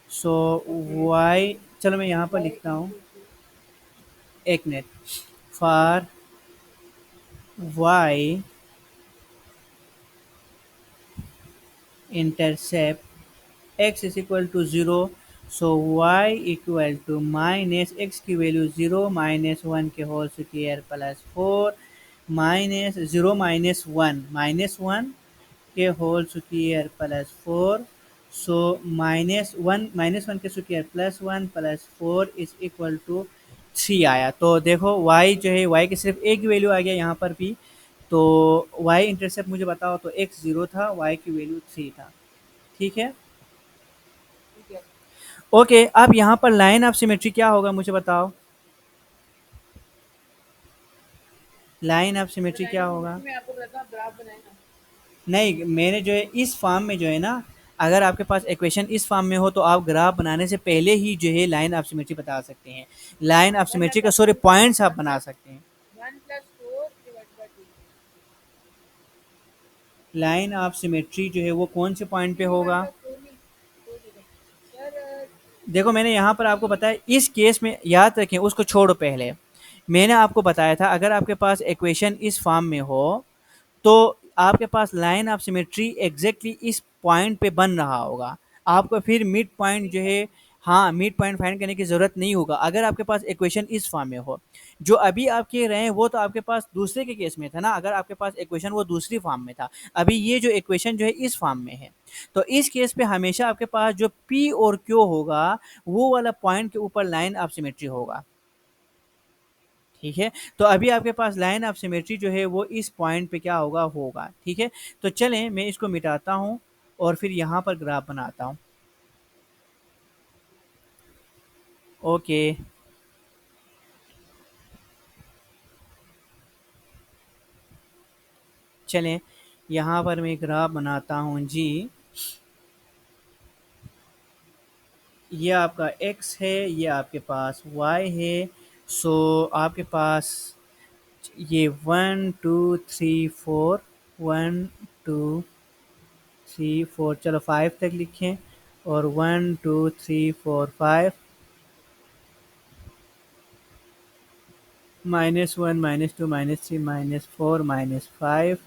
सो y, चलो मैं यहाँ पर लिखता हूँ, एक minute, for y intercept x is equal to 0, so y equal to minus x की वैल्यू 0 माइनस 1 के whole square plus 4 minus 0 minus 1 के whole square plus 4। So minus 1 के square plus 1 plus 4 is equal to 3 आया। तो देखो y जो है, y की सिर्फ एक ही वैल्यू आ गया यहाँ पर भी। तो y इंटरसेप्ट मुझे बताओ, तो x 0 था, y की वैल्यू 3 था। ठीक है, ओके। अब यहाँ पर लाइन ऑफ सिमेट्री क्या होगा मुझे बताओ, लाइन ऑफ सिमेट्री क्या होगा? मैं आपको बताता हूँ, ग्राफ बनाएगा। नहीं, मैंने जो है इस फॉर्म में जो है ना, अगर आपके पास इक्वेशन इस फॉर्म में हो तो आप ग्राफ बनाने से पहले ही जो है लाइन ऑफ सिमेट्री बता सकते हैं। लाइन ऑफ सिमेट्री का सॉरी पॉइंट्स आप बना सकते हैं। लाइन ऑफ सिमेट्री जो है वो कौन से पॉइंट पे होगा? देखो मैंने यहाँ पर आपको बताया, इस केस में याद रखें, उसको छोड़ो पहले। मैंने आपको बताया था अगर आपके पास इक्वेशन इस फॉर्म में हो तो आपके पास लाइन ऑफ सिमेट्री एग्जैक्टली इस पॉइंट पे बन रहा होगा। आपको फिर मिड पॉइंट जो है, हाँ, मिड पॉइंट फाइंड करने की ज़रूरत नहीं होगा अगर आपके पास इक्वेशन इस फॉर्म में हो। जो अभी आप कह रहे हैं वो तो आपके पास दूसरे के केस में था ना, अगर आपके पास इक्वेशन वो दूसरी फॉर्म में था। अभी ये जो इक्वेशन जो है इस फॉर्म में है, तो इस केस पे हमेशा आपके पास जो P और Q होगा वो वाला पॉइंट के ऊपर लाइन ऑफ सिमेट्री होगा। ठीक है, तो अभी आपके पास लाइन ऑफ सिमेट्री जो है वो इस पॉइंट पे क्या होगा। ठीक है, तो चलें मैं इसको मिटाता हूँ और फिर यहाँ पर ग्राफ बनाता हूँ। ओके, चलें यहाँ पर मैं ग्राफ बनाता हूँ जी। ये आपका x है, ये आपके पास y है। सो आपके पास ये 1 2 3 4, 1 2 3 4, चलो 5 तक लिखें, और 1 2 3 4 5, -1 -2 -3 -4 -5,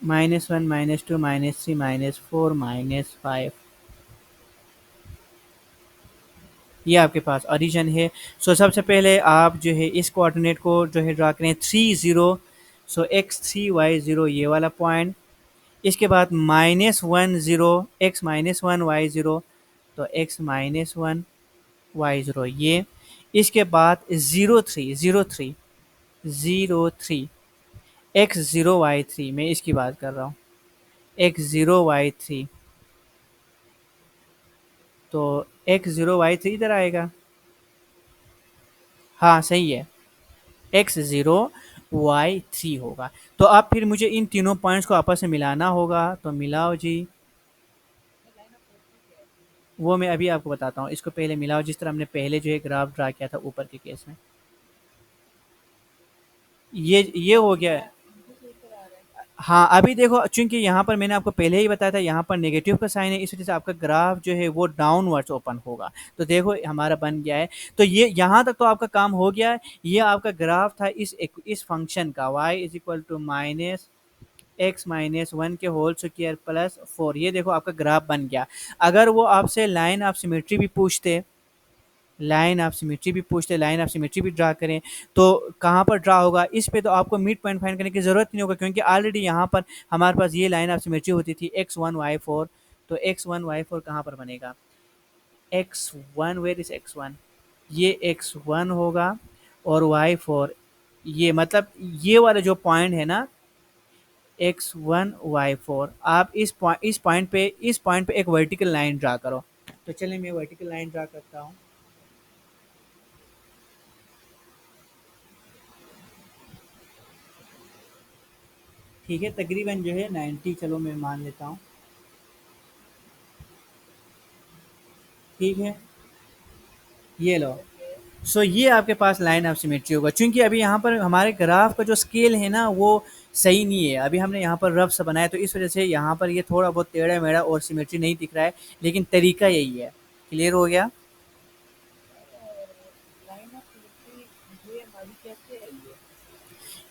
-1 -2 -3 -4 -5। ये आपके पास ओरिजिन है। सो सबसे पहले आप जो है इस कोऑर्डिनेट को जो है ड्रा करें 3 0। सो x3 y 0 ये वाला पॉइंट। इसके बाद -1 0, x-1 y 0, तो x-1 y 0 ये। इसके बाद 0 3 x 0 y 3, मैं इसकी बात कर रहा हूँ, x 0 y 3, तो x 0 y 3 इधर आएगा। हाँ सही है, x 0 y 3 होगा। तो अब फिर मुझे इन तीनों पॉइंट्स को आपस में मिलाना होगा, तो मिलाओ जी। वो मैं अभी आपको बताता हूँ, इसको पहले मिलाओ जिस तरह हमने पहले जो है ग्राफ ड्रा किया था ऊपर के केस में। ये हो गया। हाँ, अभी देखो चूँकि यहाँ पर मैंने आपको पहले ही बताया था यहाँ पर नेगेटिव का साइन है, इस वजह से आपका ग्राफ जो है वो डाउनवर्ड्स ओपन होगा। तो देखो हमारा बन गया है। तो ये यहाँ तक तो आपका काम हो गया है। ये आपका ग्राफ था इस फंक्शन का y is equal to -x-1 के होल स्क्वायर प्लस 4। ये देखो आपका ग्राफ बन गया। अगर वो आपसे लाइन ऑफ सिमेट्री भी पूछते, लाइन ऑफ सिमेट्री भी ड्रा करें, तो कहाँ पर ड्रा होगा? इस पे तो आपको मिड पॉइंट फाइंड करने की ज़रूरत नहीं होगा, क्योंकि ऑलरेडी यहाँ पर हमारे पास ये लाइन ऑफ सिमेट्री होती थी x1 y 4। तो x1 y 4 कहाँ पर बनेगा? x1, where is x1? ये x1 होगा, और y 4 ये, मतलब ये वाला जो पॉइंट है ना, x1 y 4, आप इस पॉइंट पे एक वर्टिकल लाइन ड्रा करो। तो चलिए मैं वर्टिकल लाइन ड्रा करता हूँ। ठीक है, तकरीबन जो है 90, चलो मैं मान लेता हूँ। ठीक है, ये लो। सो ये आपके पास लाइन ऑफ सिमेट्री होगा, क्योंकि अभी यहाँ पर हमारे ग्राफ का जो स्केल है ना वो सही नहीं है, अभी हमने यहाँ पर रफ सा बनाया तो इस वजह से यहाँ पर ये थोड़ा बहुत टेढ़ा मेढ़ा और सिमेट्री नहीं दिख रहा है, लेकिन तरीका यही है। क्लियर हो गया?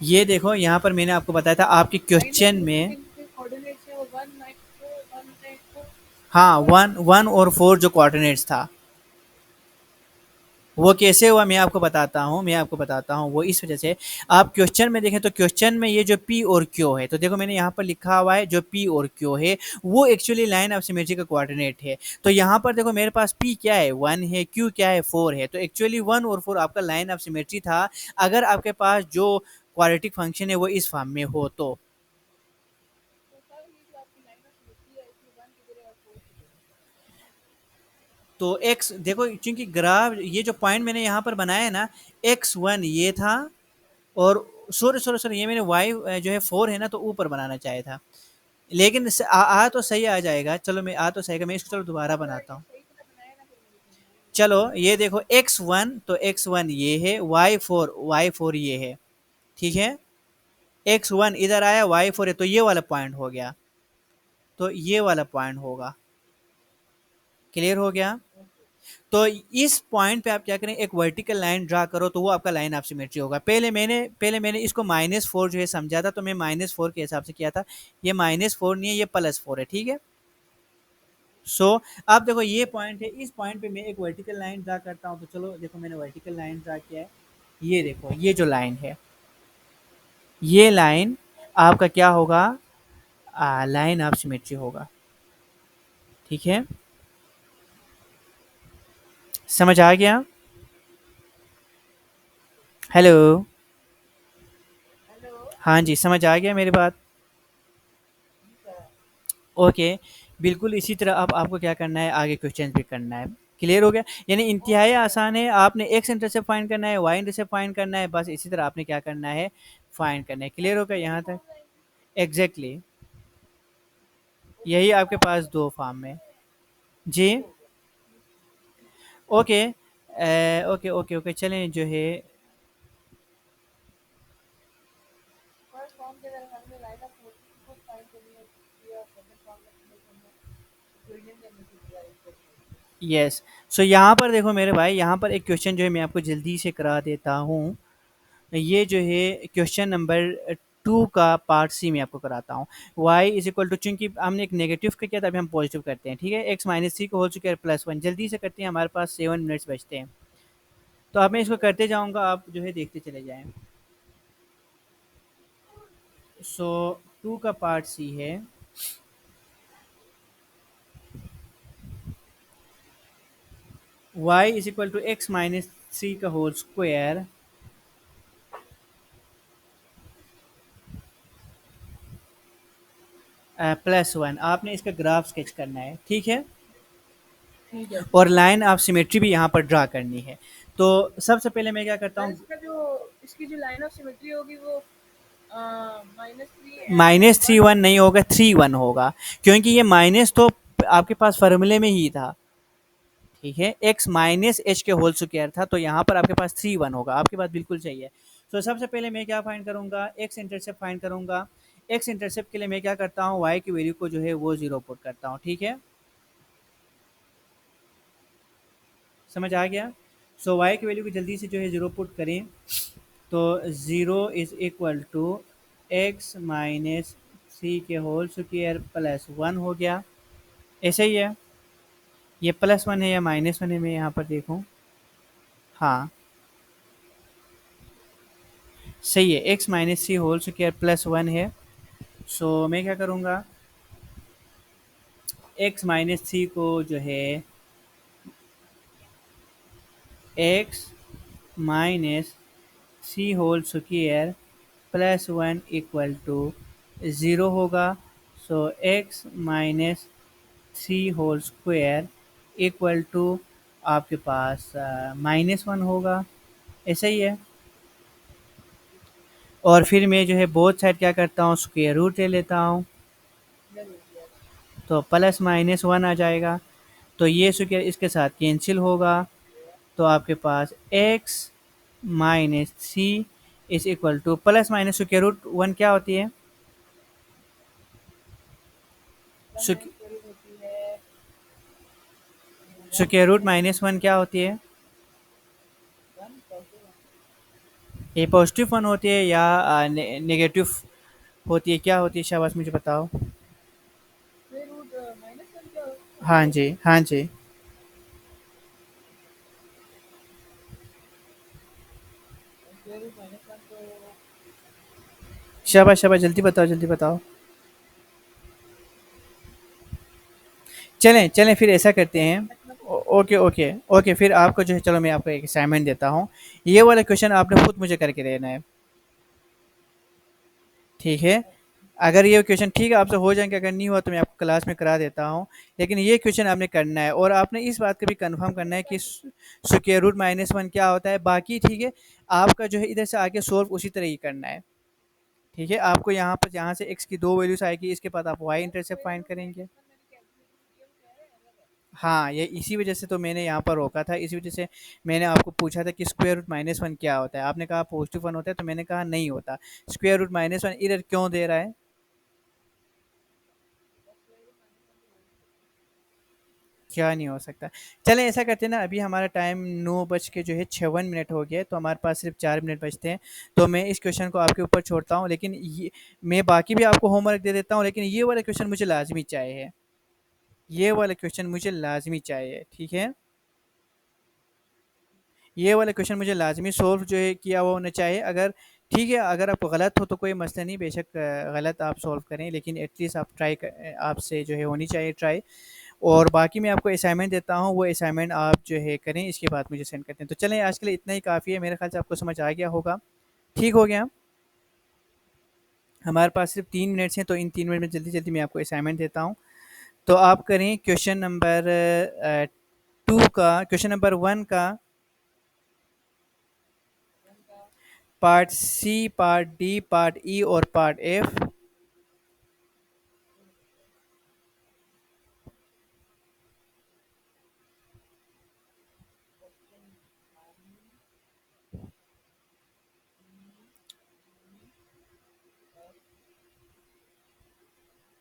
ये देखो यहाँ पर मैंने आपको बताया था आपके क्वेश्चन में। हाँ, 1 और 4 जो कोऑर्डिनेट्स था, वो कैसे हुआ मैं आपको बताता हूँ वो इस वजह से। आप क्वेश्चन में देखें तो क्वेश्चन में ये जो पी और क्यू है, तो देखो मैंने यहाँ पर लिखा हुआ है जो पी और क्यू है वो एक्चुअली लाइन ऑफ सिमेट्री का कोऑर्डिनेट है। तो यहाँ पर देखो मेरे पास पी क्या है 1 है, क्यू क्या है 4 है, तो एक्चुअली 1 और 4 आपका लाइन ऑफ सिमेट्री था, अगर आपके पास जो क्वाड्रेटिक फंक्शन है वो इस फॉर्म में हो तो। तो एक्स देखो, क्योंकि ग्राफ ये जो पॉइंट मैंने यहाँ पर बनाया है ना, x1 ये था, और सॉरी सॉरी सॉरी ये मैंने वाई जो है 4 है ना तो ऊपर बनाना चाहिए था, लेकिन तो सही आ जाएगा, चलो मैं आ तो सही मैं इसको चलो दोबारा बनाता हूँ। चलो ये देखो x1, तो x1 ये है, y4 ये है, ठीक है। x1 इधर आया, y4 है, तो ये वाला पॉइंट हो गया, तो ये वाला पॉइंट होगा। क्लियर हो गया? तो इस पॉइंट पे आप क्या करें, एक वर्टिकल लाइन ड्रा करो, तो वो आपका लाइन ऑफ सिमेट्री होगा। पहले मैंने इसको -4 जो है समझा था, तो मैं -4 के हिसाब से किया था। ये -4 नहीं है, ये +4 है, ठीक है। सो अब देखो ये पॉइंट है, इस पॉइंट पे मैं एक वर्टिकल लाइन ड्रा करता हूँ, तो चलो देखो मैंने वर्टिकल लाइन ड्रा किया है। ये देखो ये जो लाइन है, ये लाइन आपका क्या होगा, लाइन ऑफ सिमेट्री होगा, ठीक है। समझ आ गया? हेलो? हाँ जी, समझ आ गया मेरी बात? ओके, बिल्कुल इसी तरह अब आपको क्या करना है, आगे क्वेश्चन भी करना है। क्लियर हो गया? यानी इंतहाई आसान है, आपने एक्स इंटरसेप्ट फाइंड करना है, वाई इंटरसेप्ट फाइंड करना है, बस इसी तरह आपने क्या करना है, फाइंड करना है। क्लियर हो गया यहाँ तक? एग्जैक्टली, यही आपके पास दो फॉर्म में। जी, ओके, ओके ओके ओके, चलें जो है। यस, सो यहाँ पर देखो मेरे भाई, यहाँ पर एक क्वेश्चन जो है मैं आपको जल्दी से करा देता हूँ। ये जो है क्वेश्चन नंबर 2 का पार्ट सी में आपको कराता हूँ। y इज इक्वल टू, चूंकि हमने एक नेगेटिव का किया था, अभी हम पॉजिटिव करते हैं, ठीक है। x माइनस थ्री को होल स्क्वायर प्लस 1, जल्दी से करते हैं, हमारे पास 7 मिनट्स बचते हैं। तो अब मैं इसको करते जाऊँगा, आप जो है देखते चले जाएँ। सो 2 का पार्ट सी है, y is equal to x minus three का होल स्क्वायर +1। आपने इसका ग्राफ स्केच करना है, ठीक है। और लाइन ऑफ सिमेट्री भी यहाँ पर ड्रा करनी है। तो सबसे पहले मैं क्या करता हूँ, इसकी जो लाइन ऑफ सिमेट्री होगी वो -3 1 नहीं होगा, 3 1 होगा, क्योंकि ये माइनस तो आपके पास फार्मूले में ही था, ठीक है। x माइनस एच के होल स्क्वायर था, तो यहाँ पर आपके पास 3 1 होगा। आपकी बात बिल्कुल सही है। तो सबसे पहले मैं क्या फाइंड करूँगा, x इंटरसेप्ट फाइंड करूँगा। x इंटरसेप्ट के लिए मैं क्या करता हूँ, y की वैल्यू को जो है वो 0 पुट करता हूँ, ठीक है। समझ आ गया? सो y की वैल्यू को जल्दी से जो है 0 पुट करें, तो 0 is equal to x minus three के होल स्क्वायर +1 हो गया। ऐसे ही है, ये +1 है या -1 है, मैं यहाँ पर देखूँ। हाँ, सही है, x minus three whole square +1 है। सो मैं क्या करूँगा, एक्स माइनस थ्री को जो है x minus three whole square +1 equal to 0 होगा। So x minus three whole square equal to आपके पास -1 होगा। ऐसा ही है। और फिर मैं जो है बोथ साइड क्या करता हूँ, स्क्वायर रूट ले लेता हूँ, तो +-1 आ जाएगा। तो ये स्क्वायर इसके साथ कैंसिल होगा, तो आपके पास x minus three is equal to plus minus square root one क्या होती है? One square minus square root होती है वन रूट माइनस वन क्या होती है? One positive one. ये पॉजिटिव वन होती है या नेगेटिव होती है, क्या होती है? शाबाश मुझे बताओ। स्क्वायर रूट माइनस वन क्या हाँ होती है? जी, हाँ जी। स्क्वायर रूट माइनस वन तो शाबाश शाबाश, जल्दी बताओ जल्दी बताओ। चलें चलें, फिर ऐसा करते हैं। ओके ओके ओके, फिर आपको जो है, चलो मैं आपको एक असाइनमेंट देता हूँ। ये वाला क्वेश्चन आपने खुद मुझे करके देना है, ठीक है? अगर ये क्वेश्चन ठीक है आपसे हो जाएंगे, अगर नहीं हुआ तो मैं आपको क्लास में करा देता हूँ। लेकिन ये क्वेश्चन आपने करना है और आपने इस बात का भी कंफर्म करना है कि स्क्वायर रूट माइनस वन क्या होता है। बाकी ठीक है, आपका जो है इधर से आगे सोल्व उसी तरह ही करना है, ठीक है? आपको यहाँ पर जहाँ से एक्स की दो वैल्यूज आएगी, इसके बाद आप y intercept square find root करेंगे। माइनस वन मैंने कैलकुलेट किया, वो क्या है अलग है। हाँ, ये इसी वजह से तो मैंने यहाँ पर रोका था, इसी वजह से मैंने आपको पूछा था कि स्क्वायर रूट माइनस वन क्या होता है। आपने कहा पॉजिटिव वन होता है, तो मैंने कहा नहीं होता। स्क्वायर रूट माइनस वन इधर क्यों दे रहा है? क्या नहीं हो सकता? चलें ऐसा करते हैं ना, अभी हमारा टाइम 9 बज के जो है 56 मिनट हो गया है, तो हमारे पास सिर्फ 4 मिनट बचते हैं। तो मैं इस क्वेश्चन को आपके ऊपर छोड़ता हूँ, लेकिन ये मैं बाकी भी आपको होमवर्क दे देता हूँ, लेकिन ये वाला क्वेश्चन मुझे लाजमी चाहिए। ये वाला क्वेश्चन मुझे लाजमी चाहिए, ठीक है? ये वाला क्वेश्चन मुझे लाजमी सोल्व जो है किया हुआ होना चाहिए। अगर ठीक है, अगर आपको गलत हो तो कोई मसला नहीं, बेशक गलत आप सोल्व करें, लेकिन एटलीस्ट आप ट्राई आपसे जो है होनी चाहिए ट्राई। और बाकी मैं आपको असाइनमेंट देता हूँ, वो असाइनमेंट आप जो है करें, इसके बाद मुझे सेंड करते हैं। तो चलें, आज के लिए इतना ही काफ़ी है, मेरे ख्याल से आपको समझ आ गया होगा। ठीक हो गया? हमारे पास सिर्फ 3 मिनट्स हैं, तो इन 3 मिनट में जल्दी जल्दी मैं आपको असाइनमेंट देता हूँ। तो आप करें क्वेश्चन नंबर टू का, क्वेश्चन नंबर वन का वन का part C, part D, part E और part F. Question one F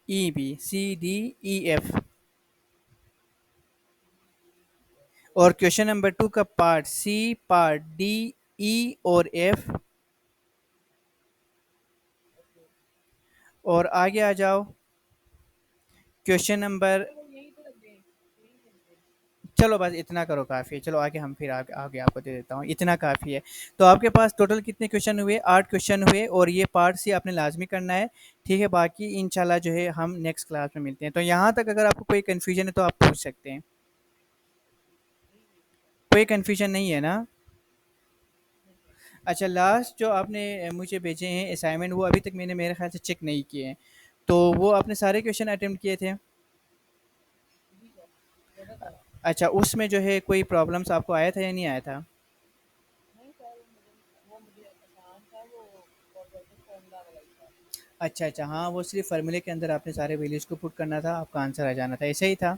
E B C D E F. और क्वेश्चन नंबर टू का part C, part D, E और F. और आगे आ जाओ, क्वेश्चन नंबर, तो वो यही तो लग गए, यही लग गए। चलो बस इतना करो काफ़ी है। चलो आगे हम फिर आगे आपको दे देता हूँ, इतना काफ़ी है। तो आपके पास टोटल कितने क्वेश्चन हुए? 8 क्वेश्चन हुए, और ये पार्ट सी आपने लाजमी करना है, ठीक है? बाकी इंशाल्लाह जो है हम नेक्स्ट क्लास में मिलते हैं। तो यहाँ तक अगर आपको कोई कन्फ्यूजन है तो आप पूछ सकते हैं। कोई कन्फ्यूजन नहीं है ना? अच्छा, लास्ट जो आपने मुझे भेजे हैं असाइनमेंट, वो अभी तक मैंने मेरे ख्याल से चेक नहीं किए हैं। तो वो आपने सारे क्वेश्चन अटेम्प्ट किए थे? जी सर, ज़्यादा था। अच्छा, उसमें जो है कोई प्रॉब्लम्स आपको आया था या नहीं आया था? नहीं सर, वो मुझे आसान था, वो क्वाड्रेटिक फॉर्मूला वाला ही था। अच्छा अच्छा, हाँ, वो सिर्फ फार्मूले के अंदर आपने सारे वैल्यूज़ को पुट करना था, आपका आंसर आ जाना था, ऐसे ही था?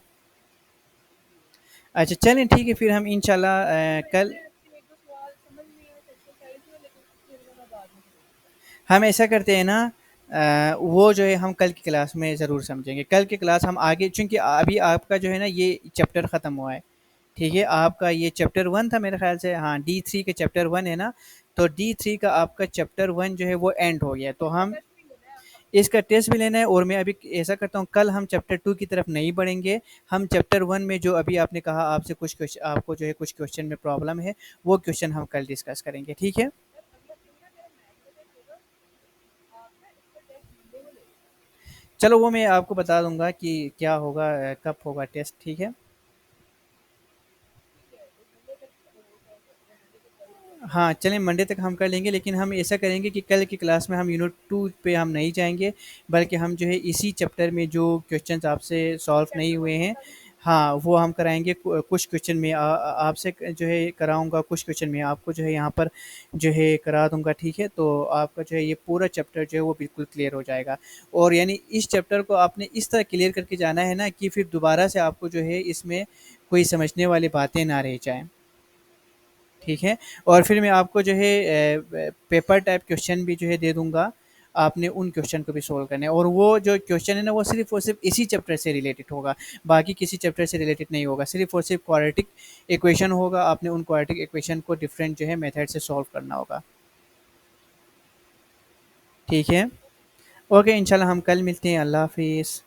अच्छा चलें, ठीक है, फिर हम इंशाल्लाह उसमें कल ऐसे एक दो सवाल समझ नहीं आए थे एक्सरसाइज में, लेकिन फिर वो मैं बाद में करूँगा। हम ऐसा करते हैं ना, वो जो है हम कल की क्लास में ज़रूर समझेंगे। कल की क्लास हम आगे, चूँकि अभी आपका जो है ना ये चैप्टर ख़त्म हुआ है, ठीक है? आपका ये चैप्टर 1 था मेरे ख़्याल से, हाँ, D3 के चैप्टर 1 है ना? तो D3 का आपका चैप्टर 1 जो है वो एंड हो गया। तो इसका हम टेस्ट भी लेना है आपका। इसका टेस्ट भी लेना है, और मैं अभी ऐसा करता हूँ, कल हम चैप्टर 2 की तरफ नहीं बढ़ेंगे। हम चैप्टर 1 में जो अभी आपने कहा आपसे कुछ क्वेश्चन, आपको जो है कुछ क्वेश्चन में प्रॉब्लम है, वो क्वेश्चन हम कल डिस्कस करेंगे, ठीक है? सर अगला दिन ना मेरा मैथ का टेस्ट होगा, आप ना इसका टेस्ट मंडे को ले लेना। चलो वो मैं आपको बता दूँगा कि क्या होगा, कब होगा टेस्ट, ठीक है? ठीक है, तो मंडे तक अगर वो कर सकते हैं, मंडे तक कर लेते हैं। हाँ, चलें मंडे तक हम कर लेंगे, लेकिन हम ऐसा करेंगे कि कल की क्लास में हम यूनिट 2 पे हम नहीं जाएँगे, बल्कि हम जो है इसी चैप्टर में जो क्वेश्चन्स आपसे सॉल्व नहीं चैप्टर हुए वन से हैं, करा लेंगे। हाँ, वो हम कराएँगे। कुछ क्वेश्चन में आपसे जो है कराऊँगा, कुछ क्वेश्चन में आपको जो है यहाँ पर जो है करा दूँगा, ठीक है? तो आपका जो है ये पूरा चैप्टर जो है वो बिल्कुल क्लियर हो जाएगा। और यानी इस चैप्टर को आपने इस तरह क्लियर करके जाना है ना कि फिर दोबारा से आपको जो है इसमें कोई समझने वाली बातें ना रह जाएँ। ठीक है? और फिर मैं आपको जो है पेपर टाइप क्वेश्चन भी जो है दे दूँगा, आपने उन क्वेश्चन को भी सॉल्व करना है और वो जो क्वेश्चन है ना, वो सिर्फ़ और सिर्फ़ इसी चैप्टर से रिलेटेड होगा, बाकी किसी चैप्टर से रिलेटेड नहीं होगा, सिर्फ़ और सिर्फ़ क्वाड्रेटिक इक्वेशन होगा, आपने उन क्वाड्रेटिक इक्वेशन को डिफरेंट जो है मेथड से सॉल्व करना होगा। ठीक है? ओके, इंशाल्लाह हम कल मिलते हैं, अल्लाह हाफ़िज़।